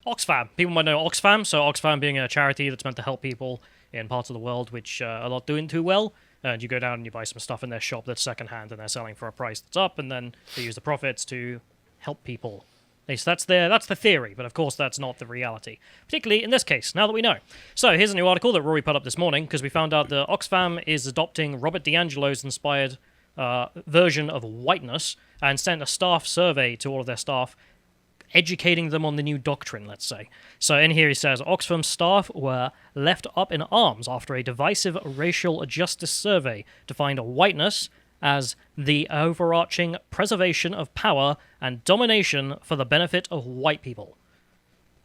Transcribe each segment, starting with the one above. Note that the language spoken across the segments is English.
Oxfam. People might know Oxfam, so Oxfam being a charity that's meant to help people in parts of the world which are not doing too well. And you go down and you buy some stuff in their shop that's secondhand and they're selling for a price that's up, and then they use the profits to help people. At least that's the theory, but of course that's not the reality. Particularly in this case, now that we know. So here's a new article that Rory put up this morning, because we found out that Oxfam is adopting Robert DiAngelo's inspired version of whiteness, and sent a staff survey to all of their staff, educating them on the new doctrine, let's say. So in here he says, Oxfam staff were left up in arms after a divisive racial justice survey to find whiteness as the overarching preservation of power and domination for the benefit of white people.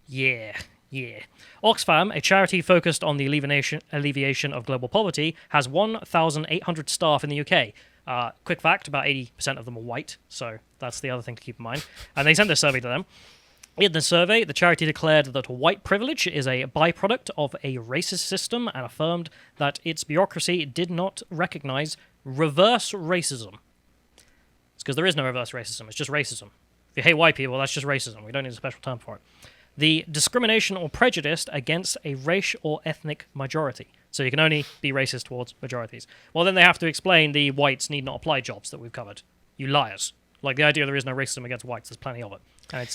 Yeah. Oxfam, a charity focused on the alleviation of global poverty, has 1,800 staff in the UK. Quick fact, about 80% of them are white, so that's the other thing to keep in mind. And they sent this survey to them. In the survey, the charity declared that white privilege is a byproduct of a racist system and affirmed that its bureaucracy did not recognize reverse racism. It's because there is no reverse racism, it's just racism. If you hate white people, that's just racism. We don't need a special term for it. The discrimination or prejudice against a race or ethnic majority. So you can only be racist towards majorities. Well, then they have to explain the whites need not apply jobs that we've covered. You liars. Like, the idea there is no racism against whites, there's plenty of it.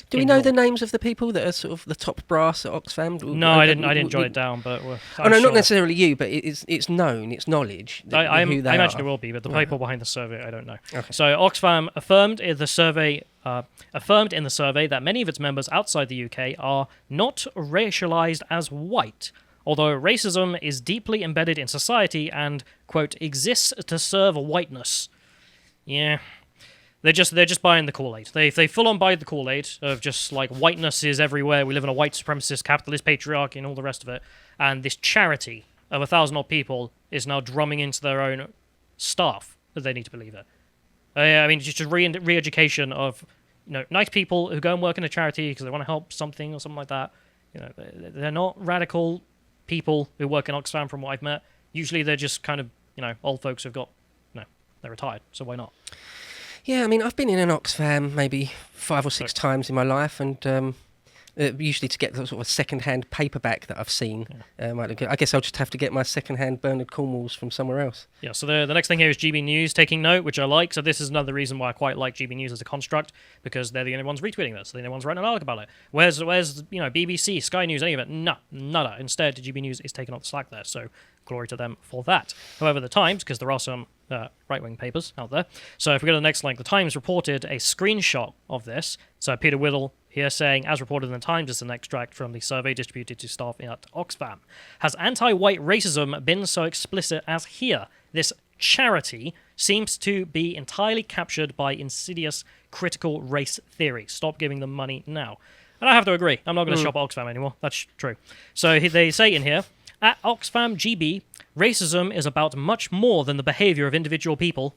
Do we know the names of the people that are sort of the top brass at Oxfam? No, I didn't jot it down, but... Oh, no, not necessarily you, but it's known, it's knowledge. I imagine it will be, but the people behind the survey, I don't know. Okay. So Oxfam affirmed in the survey that many of its members outside the UK are not racialized as white, although racism is deeply embedded in society and, quote, exists to serve whiteness. Yeah. They're just buying the Kool-Aid. They full on buy the Kool-Aid of just like whiteness is everywhere. We live in a white supremacist capitalist patriarchy and all the rest of it. And this charity of 1,000 odd people is now drumming into their own staff that they need to believe it. I mean, just a re-education of nice people who go and work in a charity because they want to help something or something like that. They're not radical people who work in Oxfam from what I've met. Usually they're just kind of old folks who've got they're retired. So why not? Yeah, I mean, I've been in an Oxfam maybe 5 or 6 times in my life, and usually to get the sort of a second-hand paperback that I've seen. Yeah. I guess I'll just have to get my second-hand Bernard Cornwalls from somewhere else. Yeah, so the next thing here is GB News taking note, which I like. So this is another reason why I quite like GB News as a construct, because they're the only ones retweeting this. They're the only ones writing an article about it. Where's BBC, Sky News, any of it? No, nada. Instead, GB News is taking off the slack there, so glory to them for that. However, the Times, because there are some right-wing papers out there. So if we go to the next link, the Times reported a screenshot of this. So Peter Whittle here saying, as reported in the Times, is an extract from the survey distributed to staff at Oxfam. Has anti-white racism been so explicit as here? This charity seems to be entirely captured by insidious critical race theory. Stop giving them money now. And I have to agree. I'm not going to shop at Oxfam anymore. That's true. So they say in here, at Oxfam GB, racism is about much more than the behavior of individual people.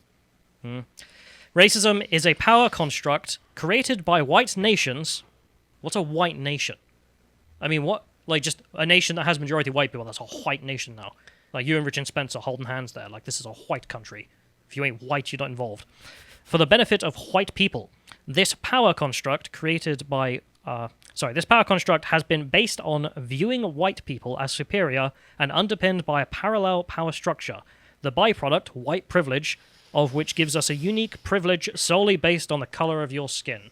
Racism is a power construct created by white nations. What's a white nation? I mean, what? Like, just a nation that has majority white people, that's a white nation now. Like, you and Richard Spencer holding hands there. Like, this is a white country. If you ain't white, you're not involved. For the benefit of white people, this power construct has been based on viewing white people as superior and underpinned by a parallel power structure. The byproduct, white privilege, of which gives us a unique privilege solely based on the colour of your skin.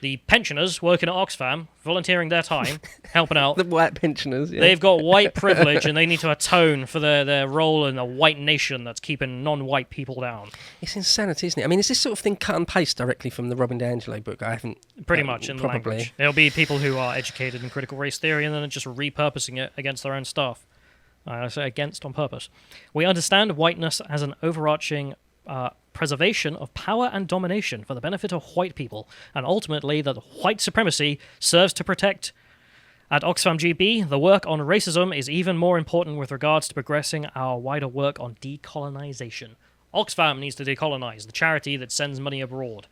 The pensioners working at Oxfam, volunteering their time, helping out. The white pensioners, yeah. They've got white privilege and they need to atone for their role in a white nation that's keeping non-white people down. It's insanity, isn't it? I mean, is this sort of thing cut and paste directly from the Robin DiAngelo book? I haven't... Pretty much, in the language. There'll be people who are educated in critical race theory and then are just repurposing it against their own stuff. I say against on purpose. We understand whiteness as an overarching preservation of power and domination for the benefit of white people, and ultimately that white supremacy serves to protect. At Oxfam GB, the work on racism is even more important with regards to progressing our wider work on decolonization. Oxfam needs to decolonize, the charity that sends money abroad.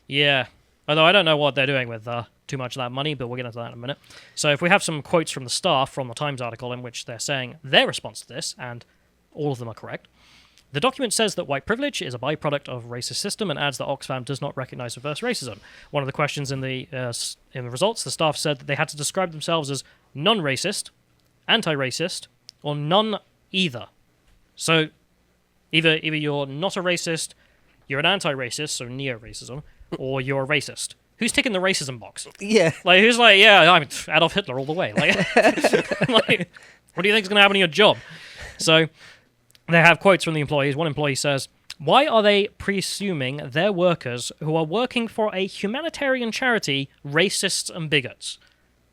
Yeah, although I don't know what they're doing with too much of that money, but we'll get into that in a minute. So if we have some quotes from the staff from the Times article in which they're saying their response to this, and all of them are correct. The document says that white privilege is a byproduct of a racist system and adds that Oxfam does not recognize reverse racism. One of the questions in the results, the staff said that they had to describe themselves as non-racist, anti-racist, or none either. So either you're not a racist, you're an anti-racist, so neo-racism, or you're a racist. Who's ticking the racism box? Yeah. Like, who's like, yeah, I'm Adolf Hitler all the way. Like, like, what do you think is going to happen to your job? So they have quotes from the employees. One employee says, "Why are they presuming their workers who are working for a humanitarian charity racists and bigots?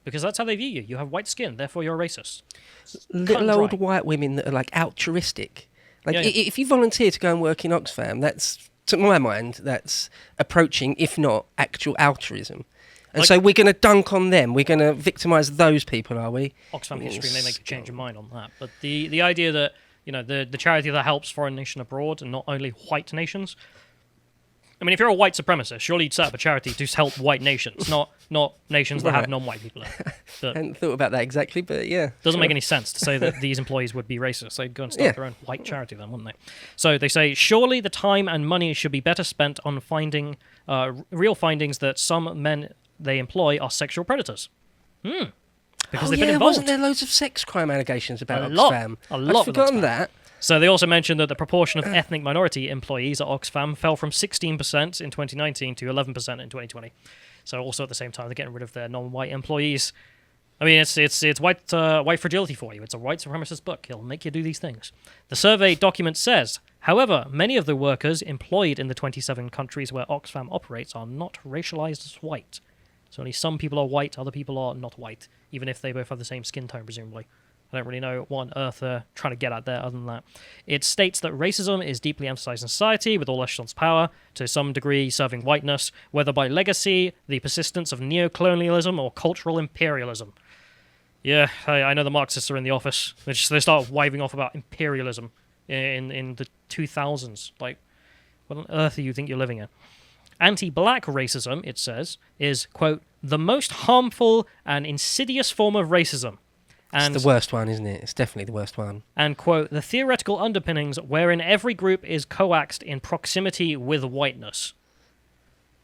Because that's how they view you. You have white skin, therefore you're a racist." Little old white women that are like altruistic. Like if you volunteer to go and work in Oxfam, that's, to my mind, that's approaching, if not actual altruism. And like, so we're going to dunk on them. We're going to victimise those people, are we? Oxfam history may make you change your mind on that. But the idea that, the charity that helps foreign nation abroad and not only white nations. I mean, if you're a white supremacist, surely you'd set up a charity to help white nations, not nations that have non-white people in it. I hadn't thought about that exactly, but yeah. Doesn't make any sense to say that these employees would be racist. They'd go and start their own white charity then, wouldn't they? So they say, surely the time and money should be better spent on finding real findings that some men they employ are sexual predators. Because they've been involved. Wasn't there loads of sex crime allegations about Oxfam? A lot. I've forgotten that. So they also mentioned that the proportion of ethnic minority employees at Oxfam fell from 16% in 2019 to 11% in 2020. So also at the same time, they're getting rid of their non-white employees. I mean, it's white fragility for you. It's a white supremacist book. He'll make you do these things. The survey document says, however, many of the workers employed in the 27 countries where Oxfam operates are not racialized as white. So only some people are white, other people are not white, even if they both have the same skin tone, presumably. I don't really know what on earth they're trying to get at there other than that. It states that racism is deeply emphasized in society, with all echelons of power, to some degree serving whiteness, whether by legacy, the persistence of neo-colonialism, or cultural imperialism. Yeah, I know the Marxists are in the office. They start waving off about imperialism in the 2000s. Like, what on earth do you think you're living in? Anti-black racism, it says, is, quote, the most harmful and insidious form of racism. And it's the worst one, isn't it? It's definitely the worst one. And, quote, the theoretical underpinnings wherein every group is coaxed in proximity with whiteness.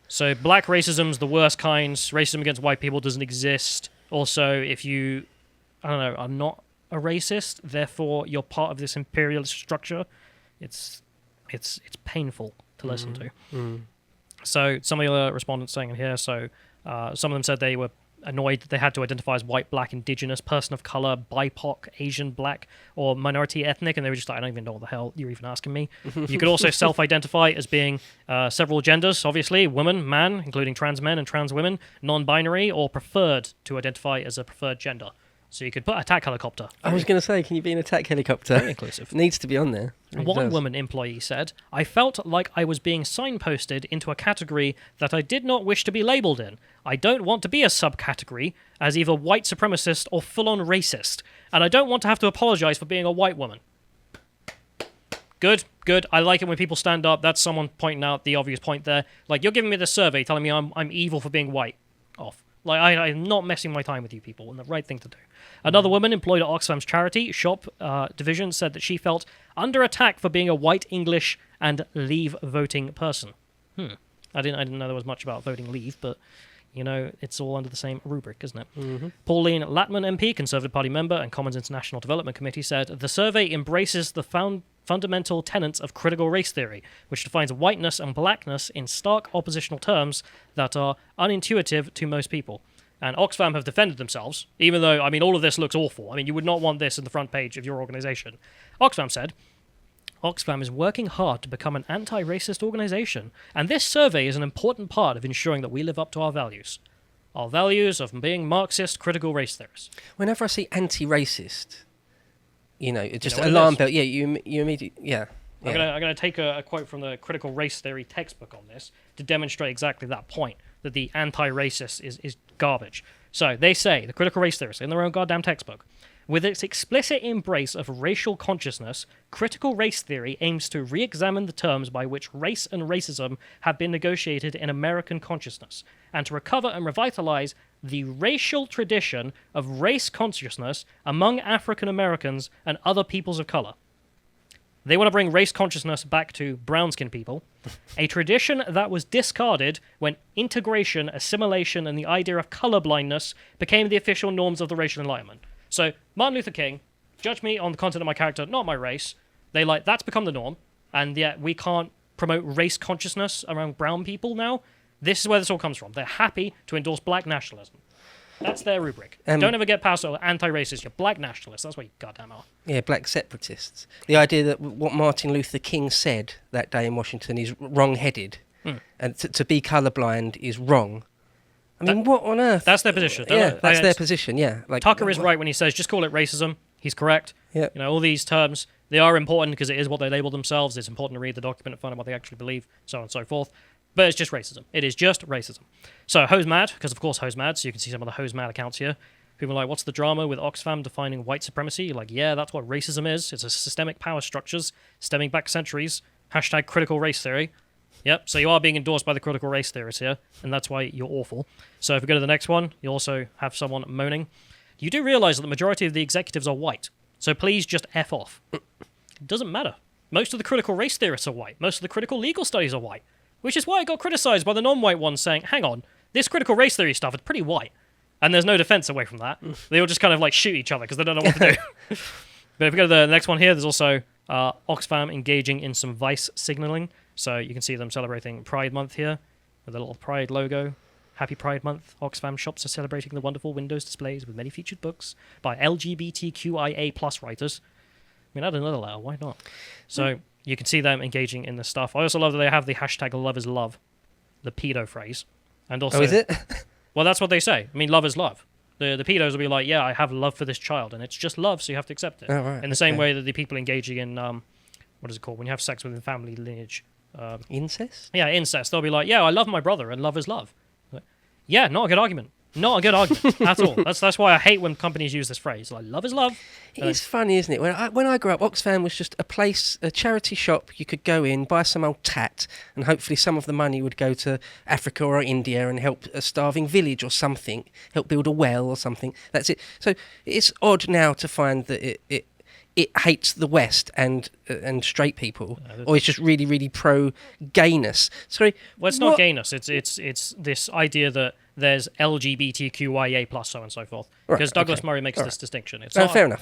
So black racism's the worst kind. Racism against white people doesn't exist. Also, if you, are not a racist, therefore you're part of this imperialist structure, it's painful to listen to. So some of the other respondents saying in here, some of them said they were annoyed that they had to identify as white, black, indigenous, person of color, BIPOC, Asian, black, or minority ethnic, and they were just like, I don't even know what the hell you're even asking me. You could also self-identify as being several genders, obviously, woman, man, including trans men and trans women, non-binary, or preferred to identify as a preferred gender. So you could put attack helicopter. I was going to say, can you be an attack helicopter? Very inclusive. Needs to be on there. One woman employee said, I felt like I was being signposted into a category that I did not wish to be labelled in. I don't want to be a subcategory as either white supremacist or full-on racist, and I don't want to have to apologise for being a white woman. Good. I like it when people stand up. That's someone pointing out the obvious point there. Like, you're giving me this survey telling me I'm evil for being white. Off. Like, I'm not messing my time with you people, and the right thing to do. Another woman employed at Oxfam's charity shop division said that she felt under attack for being a white English and leave voting person. I didn't know there was much about voting leave, but it's all under the same rubric, isn't it? Pauline Latman MP, Conservative Party member and Commons International Development Committee, said the survey embraces the fundamental tenets of critical race theory, which defines whiteness and blackness in stark oppositional terms that are unintuitive to most people. And Oxfam have defended themselves, even though, all of this looks awful. You would not want this in the front page of your organization. Oxfam said, Oxfam is working hard to become an anti-racist organization, and this survey is an important part of ensuring that we live up to our values. Our values of being Marxist, critical race theorists. Whenever I see anti-racist, it's just alarm bell. Yeah, you immediately, yeah. I'm gonna take a quote from the critical race theory textbook on this to demonstrate exactly that point, that the anti-racist is garbage. So they say, the critical race theorists, in their own goddamn textbook, with its explicit embrace of racial consciousness, critical race theory aims to re-examine the terms by which race and racism have been negotiated in American consciousness, and to recover and revitalize the racial tradition of race consciousness among African Americans and other peoples of color. They want to bring race consciousness back to brown-skinned people, a tradition that was discarded when integration, assimilation, and the idea of colorblindness became the official norms of the racial enlightenment. So, Martin Luther King, judge me on the content of my character, not my race. That's become the norm, and yet we can't promote race consciousness around brown people now. This is where this all comes from. They're happy to endorse black nationalism. That's their rubric. Don't ever get past anti-racist. You're black nationalists. That's what you goddamn are. Yeah, black separatists. The idea that what Martin Luther King said that day in Washington is wrong-headed, and to be colourblind is wrong. I mean, what on earth? That's their position. That's their position. Yeah, Tucker is right when he says just call it racism. He's correct. Yeah. All these terms, they are important because it is what they label themselves. It's important to read the document and find out what they actually believe, so on and so forth. But it's just racism. It is just racism. So Ho's mad, because of course Ho's mad, so you can see some of the Ho's mad accounts here. People are like, what's the drama with Oxfam defining white supremacy? You're like, yeah, that's what racism is. It's a systemic power structures stemming back centuries. # critical race theory. Yep, so you are being endorsed by the critical race theorists here, and that's why you're awful. So if we go to the next one, you also have someone moaning. You do realize that the majority of the executives are white, so please just F off. It doesn't matter. Most of the critical race theorists are white. Most of the critical legal studies are white. Which is why I got criticized by the non-white ones saying, hang on, this critical race theory stuff is pretty white. And there's no defense away from that. They all just kind of shoot each other because they don't know what to do. But if we go to the next one here, there's also Oxfam engaging in some vice signaling. So you can see them celebrating Pride Month here with a little Pride logo. Happy Pride Month. Oxfam shops are celebrating the wonderful Windows displays with many featured books by LGBTQIA+ writers. I mean, add another letter. Why not? So you can see them engaging in this stuff. I also love that they have the #LoveIsLove, the pedo phrase. And also, is it? Well, that's what they say. I mean, love is love. The pedos will be like, yeah, I have love for this child, and it's just love, so you have to accept it. Oh, right, in the same way that the people engaging in, what is it called, when you have sex within family lineage. Incest? Yeah, incest. They'll be like, yeah, I love my brother, and love is love. Like, yeah, not a good argument. Not a good argument at all. That's why I hate when companies use this phrase. Like, love is love. It's funny, isn't it? When I grew up, Oxfam was just a charity shop you could go in, buy some old tat, and hopefully some of the money would go to Africa or India and help a starving village or something, help build a well or something. That's it. So it's odd now to find that it hates the West and straight people, or it's just really, really pro-gayness. Sorry. Well, it's not gayness. It's this idea that there's LGBTQIA+, so on and so forth. Because Douglas Murray makes this distinction. It's fair enough.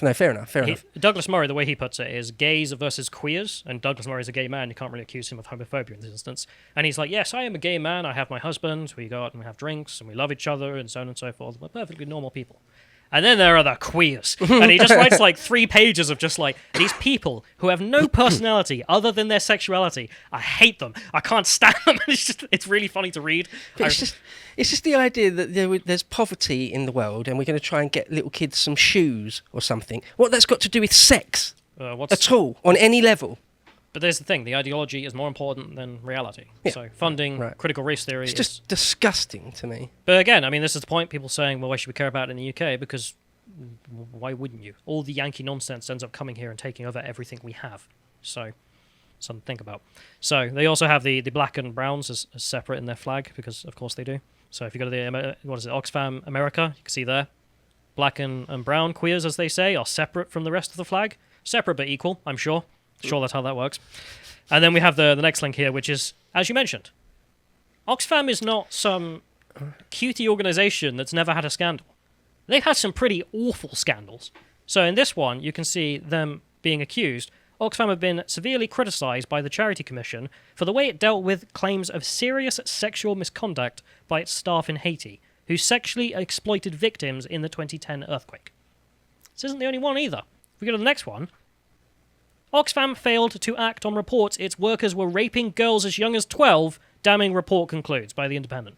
Douglas Murray, the way he puts it, is gays versus queers, and Douglas Murray is a gay man. You can't really accuse him of homophobia in this instance. And he's like, yes, I am a gay man. I have my husband. We go out and we have drinks, and we love each other, and so on and so forth. We're perfectly normal people. And then there are the queers. And he just writes 3 pages of just these people who have no personality other than their sexuality. I hate them. I can't stand them. It's really funny to read. It's just the idea that there's poverty in the world and we're going to try and get little kids some shoes or something. What that's got to do with sex at all, on any level. But there's the thing, the ideology is more important than reality. Yeah. So funding critical race theory is just disgusting to me. But again, I mean, this is the point, people saying, well, why should we care about it in the UK? Because why wouldn't you? All the Yankee nonsense ends up coming here and taking over everything we have. So, something to think about. So, they also have the black and browns as separate in their flag, because of course they do. So if you go to the, Oxfam America, you can see there, black and brown queers, as they say, are separate from the rest of the flag. Separate but equal, I'm sure. Sure, that's how that works. And then we have the next link here, which is, as you mentioned, Oxfam is not some cutie organization that's never had a scandal. They've had some pretty awful scandals. So in this one, you can see them being accused. Oxfam have been severely criticized by the Charity Commission for the way it dealt with claims of serious sexual misconduct by its staff in Haiti, who sexually exploited victims in the 2010 earthquake. This isn't the only one either. If we go to the next one, Oxfam failed to act on reports its workers were raping girls as young as 12, damning report concludes by The Independent.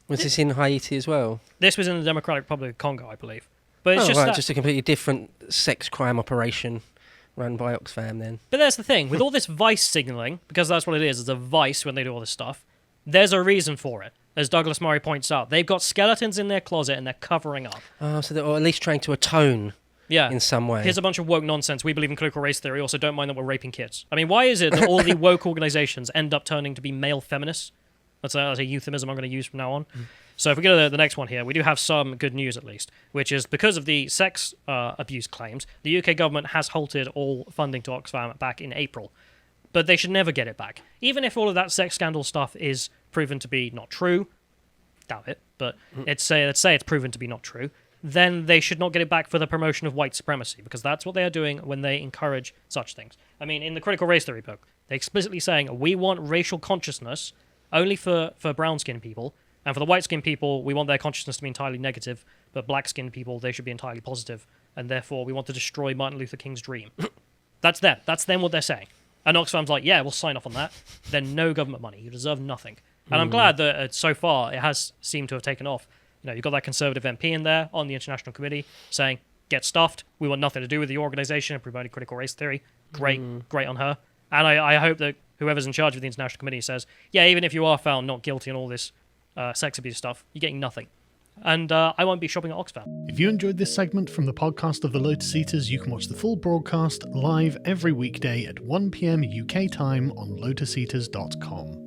Was this in Haiti as well? This was in the Democratic Republic of Congo, I believe. But it's just a completely different sex crime operation run by Oxfam then. But there's the thing, with all this vice signalling, because that's what it is, it's a vice when they do all this stuff, there's a reason for it. As Douglas Murray points out, they've got skeletons in their closet and they're covering up. Oh, so they're at least trying to atone. Yeah, in some way. Here's a bunch of woke nonsense. We believe in critical race theory. Also, don't mind that we're raping kids. I mean, why is it that all the woke organizations end up turning to be male feminists? That's a euphemism I'm going to use from now on. So if we go to the next one here, we do have some good news at least, which is because of the sex abuse claims, the UK government has halted all funding to Oxfam back in April. But they should never get it back. Even if all of that sex scandal stuff is proven to be not true, doubt it, but let's say it's proven to be not true, then they should not get it back for the promotion of white supremacy, because that's what they are doing when they encourage such things. I mean, in the Critical Race Theory book, they're explicitly saying we want racial consciousness only for brown-skinned people, and for the white-skinned people, we want their consciousness to be entirely negative, but black-skinned people, they should be entirely positive, and therefore we want to destroy Martin Luther King's dream. That's them. That's them what they're saying. And Oxfam's like, yeah, we'll sign off on that. Then no government money. You deserve nothing. And I'm glad that so far it has seemed to have taken off. You know, you've got that Conservative MP in there on the International Committee saying, get stuffed. We want nothing to do with the organisation and promoting critical race theory. Great on her. And I hope that whoever's in charge of the International Committee says, yeah, even if you are found not guilty on all this sex abuse stuff, you're getting nothing. And I won't be shopping at Oxfam. If you enjoyed this segment from the podcast of the Lotus Eaters, you can watch the full broadcast live every weekday at 1 p.m. UK time on lotuseaters.com.